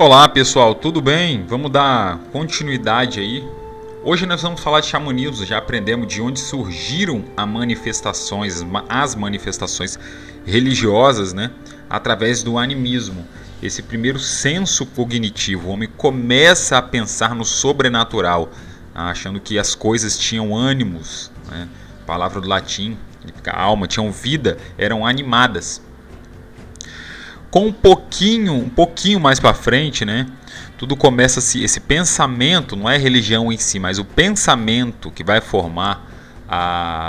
Olá pessoal, tudo bem? Vamos dar continuidade aí. Hoje nós vamos falar de xamanismo. Já aprendemos de onde surgiram as manifestações religiosas, né? Através do animismo. Esse primeiro senso cognitivo, o homem começa a pensar no sobrenatural, achando que as coisas tinham ânimos, né? Palavra do latim, significa alma, tinham vida, eram animadas. Com um pouquinho mais para frente, né? Tudo começa esse pensamento, não é religião em si, mas o pensamento que vai formar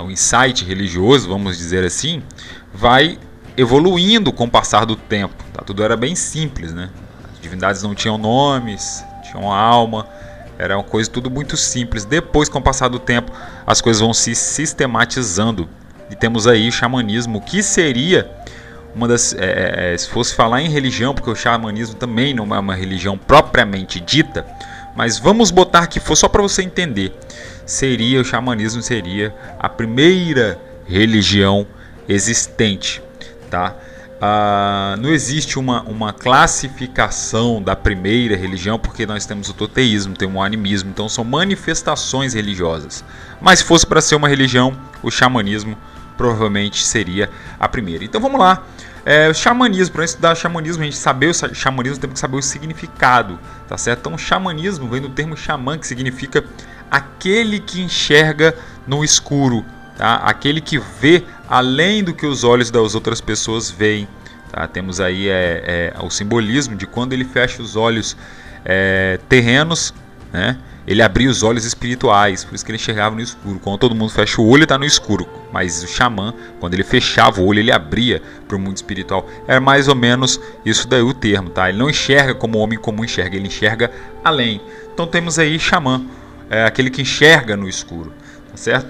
o insight religioso, vamos dizer assim, vai evoluindo com o passar do tempo. Tá? Tudo era bem simples, né? As divindades não tinham nomes, tinham alma, era uma coisa tudo muito simples. Depois, com o passar do tempo, as coisas vão se sistematizando e temos aí o xamanismo, que seria se fosse falar em religião, porque o xamanismo também não é uma religião propriamente dita, mas vamos botar que for só para você entender, o xamanismo seria a primeira religião existente, tá? Não existe uma classificação da primeira religião, porque nós temos o toteísmo, temos o animismo, então são manifestações religiosas. Mas se fosse para ser uma religião, o xamanismo provavelmente seria a primeira. Então vamos lá. O xamanismo, para estudar xamanismo, a gente saber o xamanismo, temos que saber o significado, tá certo? Então o xamanismo vem do termo xamã, que significa aquele que enxerga no escuro, tá? Aquele que vê além do que os olhos das outras pessoas veem, tá? Temos aí o simbolismo de quando ele fecha os olhos terrenos, né? Ele abria os olhos espirituais, por isso que ele enxergava no escuro. Quando todo mundo fecha o olho, ele está no escuro. Mas o xamã, quando ele fechava o olho, ele abria para o mundo espiritual. Era mais ou menos isso daí o termo, tá? Ele não enxerga como o homem comum enxerga, ele enxerga além. Então temos aí xamã, aquele que enxerga no escuro, tá certo?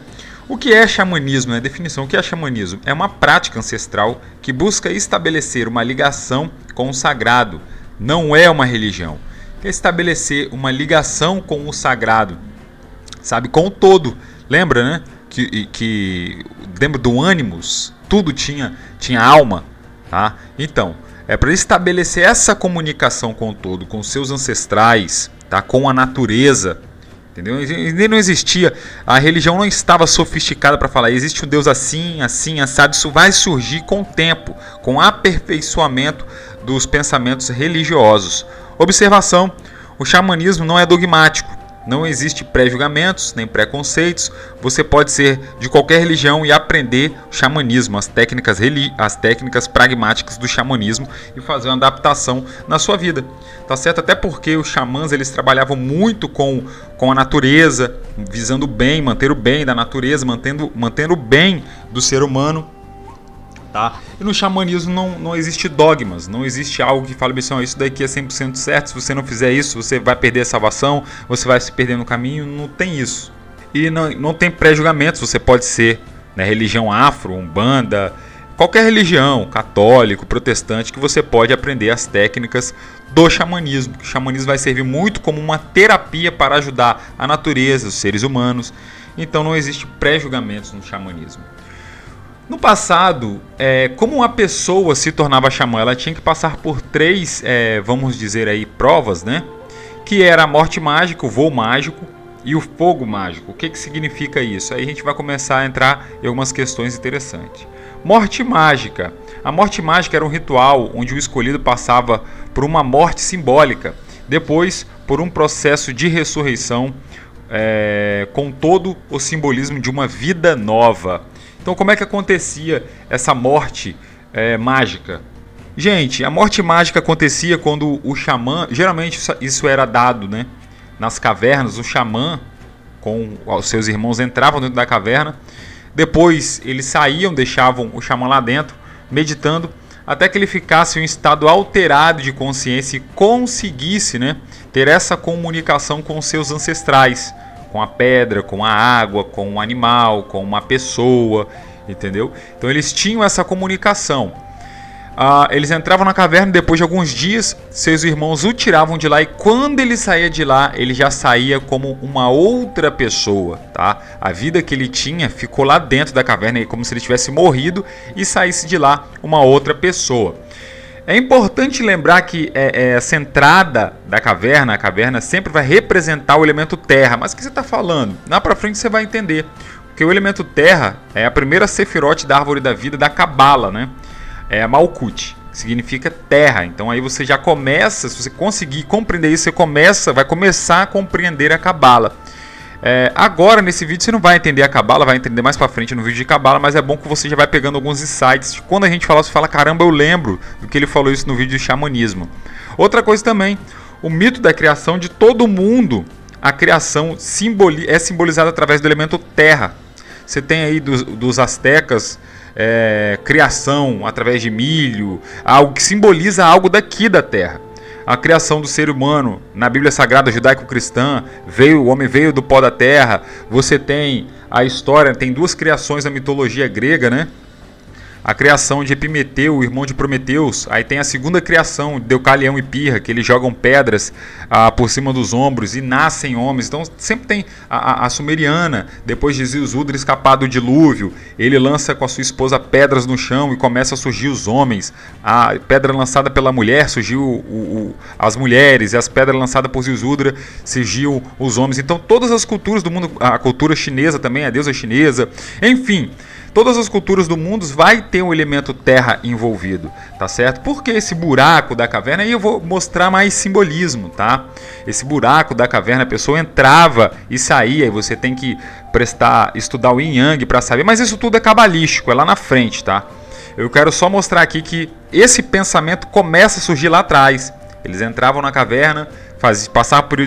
O que é xamanismo? A definição, o que é xamanismo? É uma prática ancestral que busca estabelecer uma ligação com o sagrado. Não é uma religião. Estabelecer uma ligação com o sagrado, sabe, com o todo. Lembra, né? Lembra do ânimos? Tudo tinha alma, tá? Então, é para estabelecer essa comunicação com o todo, com seus ancestrais, tá? Com a natureza, entendeu? E não existia, a religião não estava sofisticada para falar, existe um Deus assim, assado. Isso vai surgir com o tempo, com o aperfeiçoamento dos pensamentos religiosos. Observação: o xamanismo não é dogmático, não existe pré-julgamentos nem preconceitos. Você pode ser de qualquer religião e aprender o xamanismo, as técnicas pragmáticas do xamanismo, e fazer uma adaptação na sua vida, tá certo? Até porque os xamãs, eles trabalhavam muito com a natureza, visando o bem, manter o bem da natureza, mantendo o bem do ser humano. Tá? E no xamanismo não existe dogmas, não existe algo que fale assim, isso daqui é 100% certo, se você não fizer isso, você vai perder a salvação, você vai se perder no caminho. Não tem isso. E não tem pré-julgamentos. Você pode ser, né, religião afro, umbanda, qualquer religião, católico, protestante, que você pode aprender as técnicas do xamanismo. O xamanismo vai servir muito como uma terapia para ajudar a natureza, os seres humanos. Então não existe pré-julgamentos no xamanismo. No passado, como uma pessoa se tornava xamã, ela tinha que passar por três, vamos dizer aí, provas, né? Que era a morte mágica, o voo mágico e o fogo mágico. O que significa isso? Aí a gente vai começar a entrar em algumas questões interessantes. Morte mágica. A morte mágica era um ritual onde o escolhido passava por uma morte simbólica, depois por um processo de ressurreição, com todo o simbolismo de uma vida nova. Então, como é que acontecia essa morte mágica? Gente, a morte mágica acontecia quando o xamã, geralmente isso era dado, né, nas cavernas. O xamã com os seus irmãos entravam dentro da caverna, depois eles saíam, deixavam o xamã lá dentro, meditando, até que ele ficasse em um estado alterado de consciência e conseguisse, né, ter essa comunicação com os seus ancestrais, com a pedra, com a água, com um animal, com uma pessoa, entendeu? Então eles tinham essa comunicação. Eles entravam na caverna, depois de alguns dias, seus irmãos o tiravam de lá, e quando ele saía de lá, ele já saía como uma outra pessoa, tá? A vida que ele tinha ficou lá dentro da caverna, como se ele tivesse morrido e saísse de lá uma outra pessoa. É importante lembrar que essa entrada da caverna, a caverna sempre vai representar o elemento terra. Mas o que você está falando? Lá para frente você vai entender. Porque o elemento terra é a primeira sefirote da árvore da vida da Cabala, né? É a Malkuth, que significa terra. Então aí você já começa, se você conseguir compreender isso, você vai começar a compreender a Cabala. Agora nesse vídeo você não vai entender a Cabala, vai entender mais pra frente no vídeo de Cabala, mas é bom que você já vai pegando alguns insights. Quando a gente fala, você fala, caramba, eu lembro do que ele falou isso no vídeo de xamanismo. Outra coisa também, o mito da criação de todo mundo, a criação é simbolizada através do elemento terra. Você tem aí dos astecas, criação através de milho, algo que simboliza algo daqui da terra. A criação do ser humano, na Bíblia Sagrada judaico-cristã, o homem veio do pó da terra. Você tem a história, tem duas criações na mitologia grega, né? A criação de Epimeteu, o irmão de Prometeus. Aí tem a segunda criação de Deucalião e Pirra, que eles jogam pedras por cima dos ombros e nascem homens. Então sempre tem a sumeriana, depois de Ziusudra escapar do dilúvio. Ele lança com a sua esposa pedras no chão e começa a surgir os homens. A pedra lançada pela mulher surgiu as mulheres, e as pedras lançadas por Ziusudra surgiu os homens. Então todas as culturas do mundo, a cultura chinesa também, a deusa chinesa, enfim... Todas as culturas do mundo vai ter um elemento terra envolvido, tá certo? Porque esse buraco da caverna, aí eu vou mostrar mais simbolismo, tá? Esse buraco da caverna, a pessoa entrava e saía, e você tem que estudar o Yin Yang para saber, mas isso tudo é cabalístico, é lá na frente, tá? Eu quero só mostrar aqui que esse pensamento começa a surgir lá atrás. Eles entravam na caverna, passava por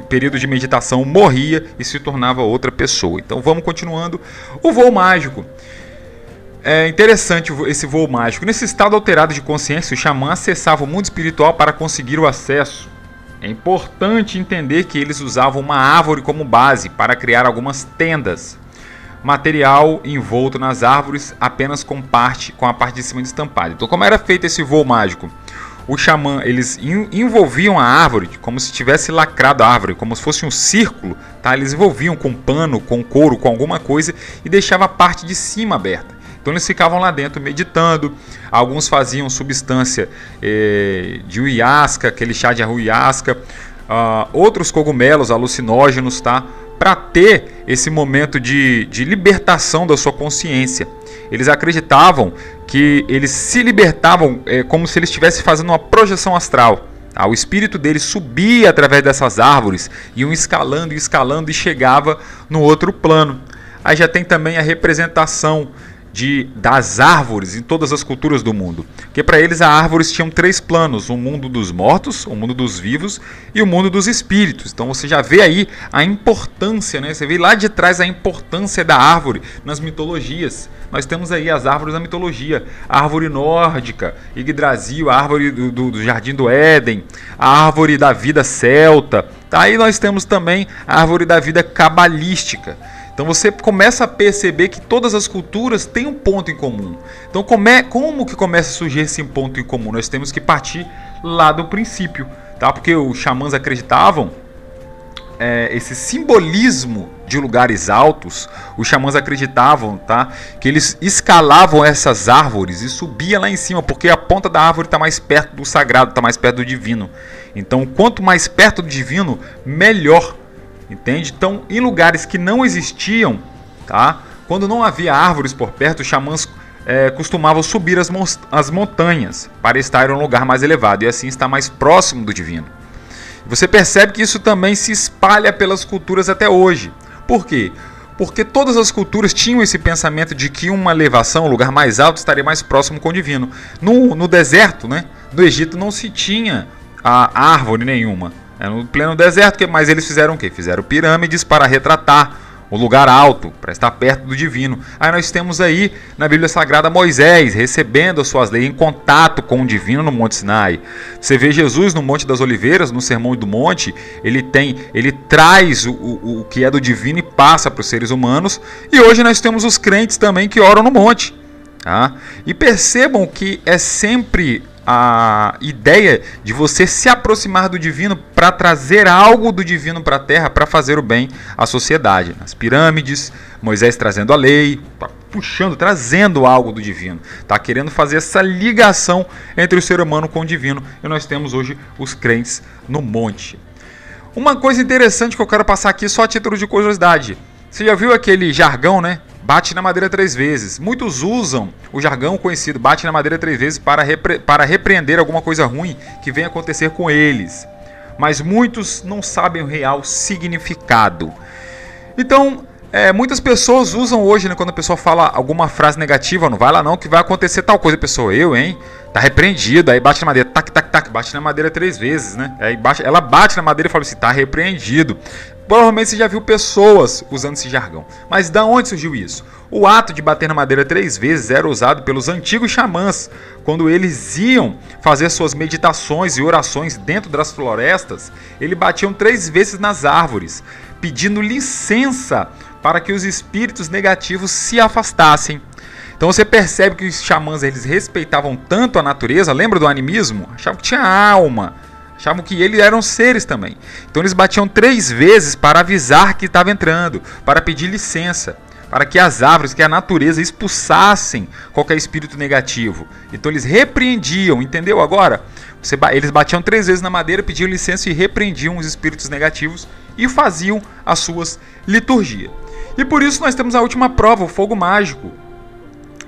período de meditação, morria e se tornava outra pessoa. Então vamos continuando. O voo mágico. É interessante esse voo mágico. Nesse estado alterado de consciência, o xamã acessava o mundo espiritual para conseguir o acesso. É importante entender que eles usavam uma árvore como base para criar algumas tendas. Material envolto nas árvores apenas com a parte de cima estampada. Então como era feito esse voo mágico? O xamã, eles envolviam a árvore como se tivesse lacrado a árvore, como se fosse um círculo, tá? Eles envolviam com pano, com couro, com alguma coisa e deixava a parte de cima aberta. Então eles ficavam lá dentro meditando. Alguns faziam substância de uiasca, aquele chá de uiasca, outros cogumelos alucinógenos, tá? Para ter esse momento de libertação da sua consciência. Eles acreditavam que eles se libertavam como se eles estivessem fazendo uma projeção astral. O espírito deles subia através dessas árvores, iam escalando e escalando e chegava no outro plano. Aí já tem também a representação das árvores em todas as culturas do mundo. Porque para eles as árvores tinham 3 planos: o mundo dos mortos, o mundo dos vivos e o mundo dos espíritos. Então você já vê aí a importância, né? Você vê lá de trás a importância da árvore nas mitologias. Nós temos aí as árvores da mitologia: a árvore nórdica, Yggdrasil, a árvore do Jardim do Éden, a árvore da vida celta. Aí nós temos também a árvore da vida cabalística. Então você começa a perceber que todas as culturas têm um ponto em comum. Então como que começa a surgir esse ponto em comum? Nós temos que partir lá do princípio, tá? Porque os xamãs acreditavam esse simbolismo de lugares altos. Os xamãs acreditavam, tá, que eles escalavam essas árvores e subiam lá em cima, porque a ponta da árvore está mais perto do sagrado, está mais perto do divino. Então quanto mais perto do divino, melhor. Entende? Então, em lugares que não existiam, tá? Quando não havia árvores por perto, os xamãs costumavam subir as montanhas para estar em um lugar mais elevado e assim estar mais próximo do divino. Você percebe que isso também se espalha pelas culturas até hoje. Por quê? Porque todas as culturas tinham esse pensamento de que uma elevação, um lugar mais alto, estaria mais próximo com o divino. No deserto, né? No Egito não se tinha árvore nenhuma. No pleno deserto, mas eles fizeram o quê? Fizeram pirâmides para retratar o lugar alto, para estar perto do divino. Aí nós temos aí na Bíblia Sagrada Moisés recebendo as suas leis, em contato com o divino no Monte Sinai. Você vê Jesus no Monte das Oliveiras, no Sermão do Monte, ele traz o que é do divino e passa para os seres humanos. E hoje nós temos os crentes também que oram no monte. Tá? E percebam que é sempre a ideia de você se aproximar do divino para trazer algo do divino para a terra, para fazer o bem à sociedade. As pirâmides, Moisés trazendo a lei, puxando, trazendo algo do divino, tá? Querendo fazer essa ligação entre o ser humano com o divino. E nós temos hoje os crentes no monte. Uma coisa interessante que eu quero passar aqui só a título de curiosidade. Você já viu aquele jargão, né? Bate na madeira 3 vezes. Muitos usam o jargão conhecido, bate na madeira 3 vezes, para repreender alguma coisa ruim que venha acontecer com eles. Mas muitos não sabem o real significado. Então, muitas pessoas usam hoje, né, quando a pessoa fala alguma frase negativa, não vai lá não, que vai acontecer tal coisa. A pessoa, tá repreendido, aí bate na madeira, tac, tac, tac, bate na madeira 3 vezes, né? Aí ela bate na madeira e fala assim, tá repreendido. Provavelmente você já viu pessoas usando esse jargão. Mas da onde surgiu isso? O ato de bater na madeira 3 vezes era usado pelos antigos xamãs, quando eles iam fazer suas meditações e orações dentro das florestas. Eles batiam 3 vezes nas árvores, pedindo licença para que os espíritos negativos se afastassem. Então você percebe que os xamãs eles respeitavam tanto a natureza, lembra do animismo? Achavam que tinha alma, achavam que eles eram seres também. Então eles batiam 3 vezes para avisar que estava entrando, para pedir licença, para que as árvores, que a natureza expulsassem qualquer espírito negativo. Então eles repreendiam, entendeu agora? Eles batiam 3 vezes na madeira, pediam licença e repreendiam os espíritos negativos e faziam as suas liturgias. E por isso nós temos a última prova, o fogo mágico.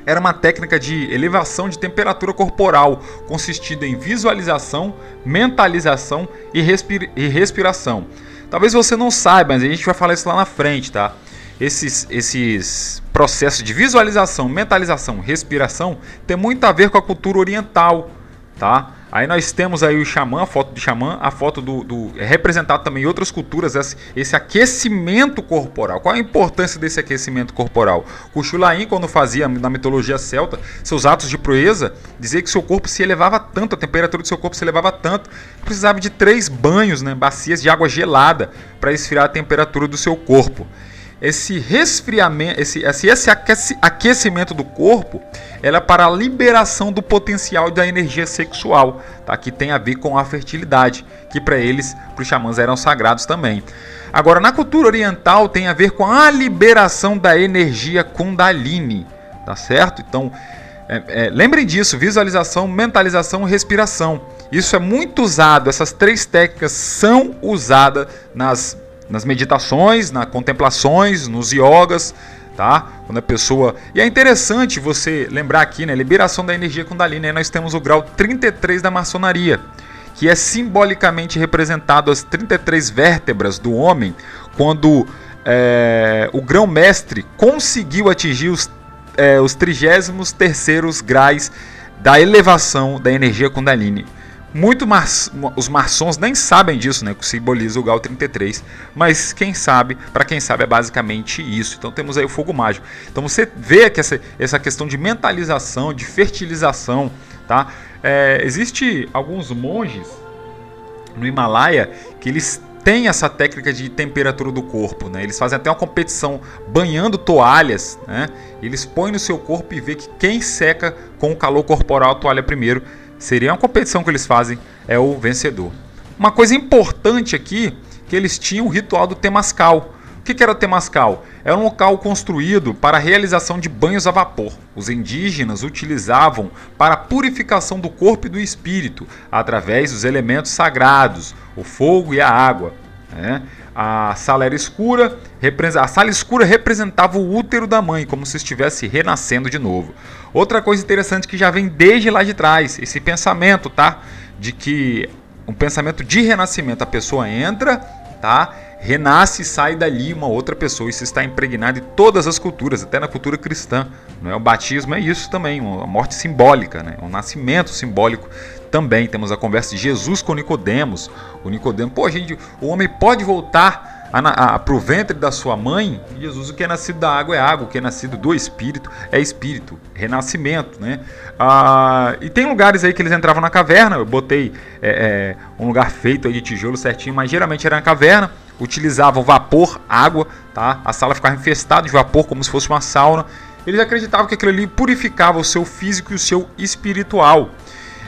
Era uma técnica de elevação de temperatura corporal, consistida em visualização, mentalização e respiração. Talvez você não saiba, mas a gente vai falar isso lá na frente, tá? Esses processos de visualização, mentalização, respiração tem muito a ver com a cultura oriental, tá? Aí nós temos aí o xamã, a foto do xamã, a foto é representado também em outras culturas, esse aquecimento corporal. Qual a importância desse aquecimento corporal? O Xulaim, quando fazia na mitologia celta, seus atos de proeza, dizia que seu corpo se elevava tanto, a temperatura do seu corpo se elevava tanto, que precisava de 3 banhos, né, bacias de água gelada, para esfriar a temperatura do seu corpo. Esse resfriamento, esse aquecimento do corpo era para a liberação do potencial da energia sexual, tá? Que tem a ver com a fertilidade, que para eles, para os xamãs, eram sagrados também. Agora, na cultura oriental, tem a ver com a liberação da energia Kundalini, tá certo? Então, lembrem disso, visualização, mentalização e respiração. Isso é muito usado, essas 3 técnicas são usadas nas meditações, nas contemplações, nos yogas, tá? Quando a pessoa... E é interessante você lembrar aqui, né? Liberação da energia Kundalini. Aí nós temos o grau 33 da maçonaria, que é simbolicamente representado as 33 vértebras do homem, quando o grão-mestre conseguiu atingir os 33º graus da elevação da energia Kundalini. Os maçons nem sabem disso, né, que simboliza o grau 33, mas para quem sabe é basicamente isso. Então temos aí o fogo mágico. Então você vê que essa questão de mentalização, de fertilização, tá? Existe alguns monges no Himalaia que eles têm essa técnica de temperatura do corpo, né? Eles fazem até uma competição banhando toalhas, né? Eles põem no seu corpo e vê que quem seca com o calor corporal a toalha primeiro, seria uma competição que eles fazem, é o vencedor. Uma coisa importante aqui, que eles tinham o ritual do Temascal. O que era o Temascal? Era um local construído para a realização de banhos a vapor. Os indígenas utilizavam para a purificação do corpo e do espírito, através dos elementos sagrados, o fogo e a água, né? A sala era escura, a sala escura representava o útero da mãe, como se estivesse renascendo de novo. Outra coisa interessante que já vem desde lá de trás, esse pensamento, tá? De que um pensamento de renascimento, a pessoa entra, tá? Renasce e sai dali uma outra pessoa. Isso está impregnado em todas as culturas, até na cultura cristã, não é? O batismo é isso também, uma morte simbólica, né? Um nascimento simbólico também. Temos a conversa de Jesus com Nicodemos. O Nicodemos, o homem pode voltar para o ventre da sua mãe? E Jesus, o que é nascido da água é água, o que é nascido do espírito é espírito, renascimento, né? E tem lugares aí que eles entravam na caverna. Eu botei um lugar feito aí de tijolo certinho, mas geralmente era na caverna. Utilizavam vapor, água, tá? A sala ficava infestada de vapor, como se fosse uma sauna. Eles acreditavam que aquilo ali purificava o seu físico e o seu espiritual.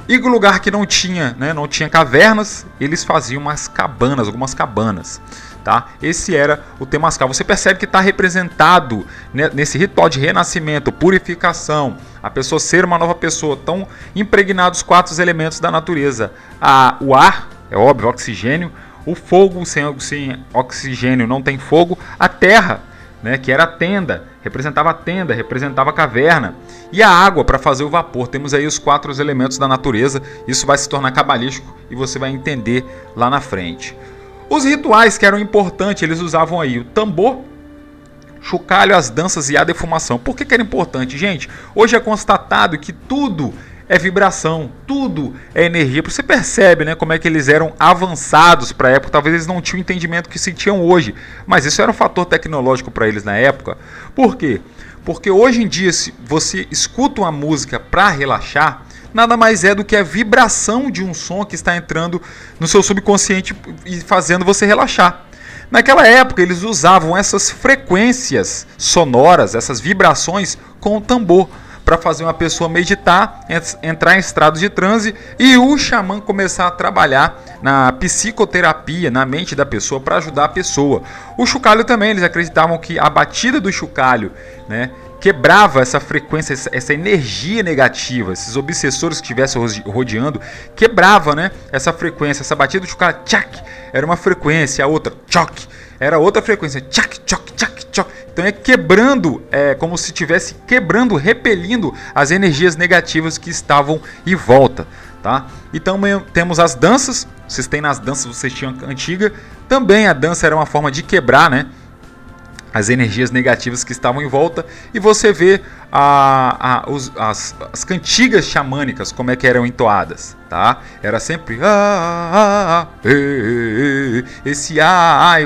E no lugar que não tinha, né, não tinha cavernas, eles faziam umas cabanas, algumas cabanas. Tá? Esse era o Temazcal. Você percebe que está representado, né, nesse ritual de renascimento, purificação, a pessoa ser uma nova pessoa. Estão impregnados 4 elementos da natureza. O ar, é óbvio, oxigênio. O fogo, sem oxigênio não tem fogo. A terra, né, que era a tenda, representava a caverna. E a água para fazer o vapor. Temos aí os 4 elementos da natureza. Isso vai se tornar cabalístico e você vai entender lá na frente. Os rituais que eram importantes, eles usavam aí o tambor, chocalho, as danças e a defumação. Por que era importante, gente? Hoje é constatado que tudo é vibração, tudo é energia. Você percebe, né, como é que eles eram avançados para a época. Talvez eles não tinham o entendimento que sentiam hoje, mas isso era um fator tecnológico para eles na época. Por quê? Porque hoje em dia, se você escuta uma música para relaxar, nada mais é do que a vibração de um som que está entrando no seu subconsciente e fazendo você relaxar. Naquela época, eles usavam essas frequências sonoras, essas vibrações com o tambor, para fazer uma pessoa meditar, entrar em estado de transe e o xamã começar a trabalhar na psicoterapia, na mente da pessoa, para ajudar a pessoa. O chocalho também, eles acreditavam que a batida do chocalho, né, quebrava essa frequência, essa energia negativa, esses obsessores que estivessem rodeando, quebrava, né, essa frequência, essa batida do chocalho, tchac, era uma frequência, a outra, tchoc, era outra frequência, tchac, tchoc, tchac, tchoc. Então é quebrando, como se estivesse quebrando, repelindo as energias negativas que estavam em volta, tá? Então temos as danças, vocês têm nas danças, vocês tinham antiga, também a dança era uma forma de quebrar, né, as energias negativas que estavam em volta, e você vê as cantigas xamânicas, como é que eram entoadas, tá? Era sempre esse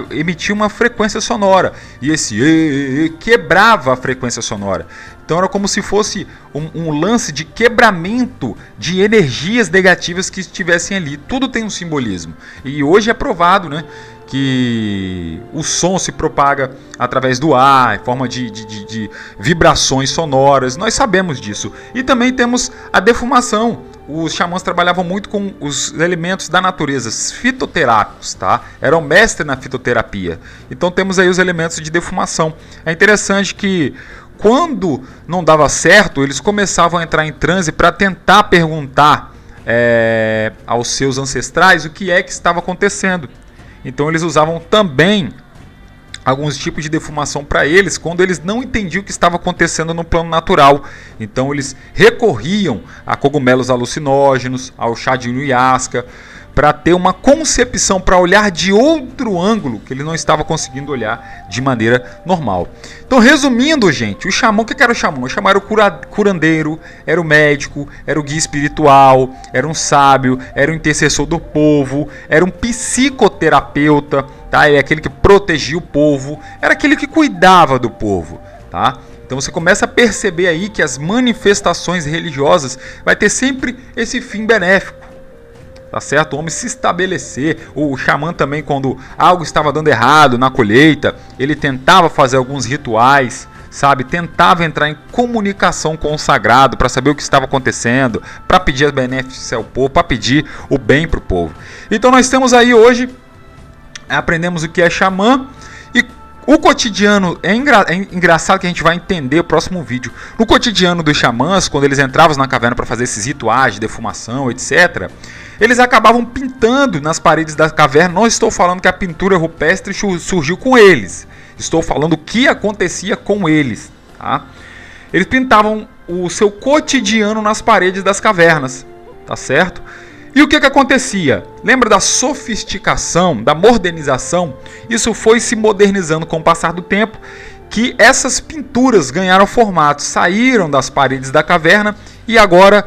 emitia uma frequência sonora, e esse quebrava a frequência sonora. Então era como se fosse um lance de quebramento de energias negativas que estivessem ali. Tudo tem um simbolismo, e hoje é provado, né, que o som se propaga através do ar, em forma de vibrações sonoras. Nós sabemos disso. E também temos a defumação. Os xamãs trabalhavam muito com os elementos da natureza, fitoterápicos, tá? Eram mestres na fitoterapia. Então temos aí os elementos de defumação. É interessante que quando não dava certo, eles começavam a entrar em transe para tentar perguntar aos seus ancestrais o que é que estava acontecendo. Então eles usavam também alguns tipos de defumação para eles quando eles não entendiam o que estava acontecendo no plano natural. Então eles recorriam a cogumelos alucinógenos, ao chá de ayahuasca, para ter uma concepção, para olhar de outro ângulo que ele não estava conseguindo olhar de maneira normal. Então, resumindo, gente, o xamã, o que era o xamã? O xamã era o curandeiro, era o médico, era o guia espiritual, era um sábio, era o intercessor do povo, era um psicoterapeuta, tá? É aquele que protegia o povo, era aquele que cuidava do povo, tá? Então você começa a perceber aí que as manifestações religiosas vai ter sempre esse fim benéfico. Tá certo? O homem se estabelecer. O xamã também, quando algo estava dando errado na colheita, ele tentava fazer alguns rituais, sabe? Tentava entrar em comunicação com o sagrado para saber o que estava acontecendo, para pedir as benefícios ao povo, para pedir o bem para o povo. Então nós temos aí hoje, aprendemos o que é xamã. E o cotidiano, é engraçado que a gente vai entender no próximo vídeo. No cotidiano dos xamãs, quando eles entravam na caverna para fazer esses rituais de defumação, etc., eles acabavam pintando nas paredes da caverna. Não estou falando que a pintura rupestre surgiu com eles. Estou falando o que acontecia com eles. Tá? Eles pintavam o seu cotidiano nas paredes das cavernas. Tá certo? E o que acontecia? Lembra da sofisticação, da modernização? Isso foi se modernizando com o passar do tempo, que essas pinturas ganharam formato, saíram das paredes da caverna e agora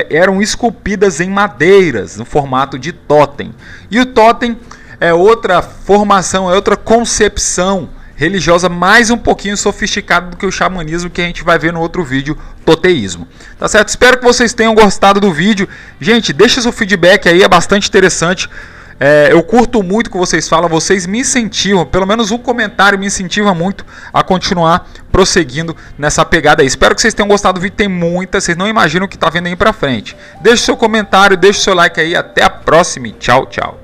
eram esculpidas em madeiras, no formato de totem. E o totem é outra formação, é outra concepção religiosa mais um pouquinho sofisticada do que o xamanismo, que a gente vai ver no outro vídeo, toteísmo. Tá certo? Espero que vocês tenham gostado do vídeo. Gente, deixa seu feedback aí, é bastante interessante. Eu curto muito o que vocês falam, vocês me incentivam, pelo menos o comentário me incentiva muito a continuar prosseguindo nessa pegada aí. Espero que vocês tenham gostado do vídeo, tem muita, vocês não imaginam o que tá vendo aí pra frente. Deixe seu comentário, deixe seu like aí, até a próxima e tchau, tchau.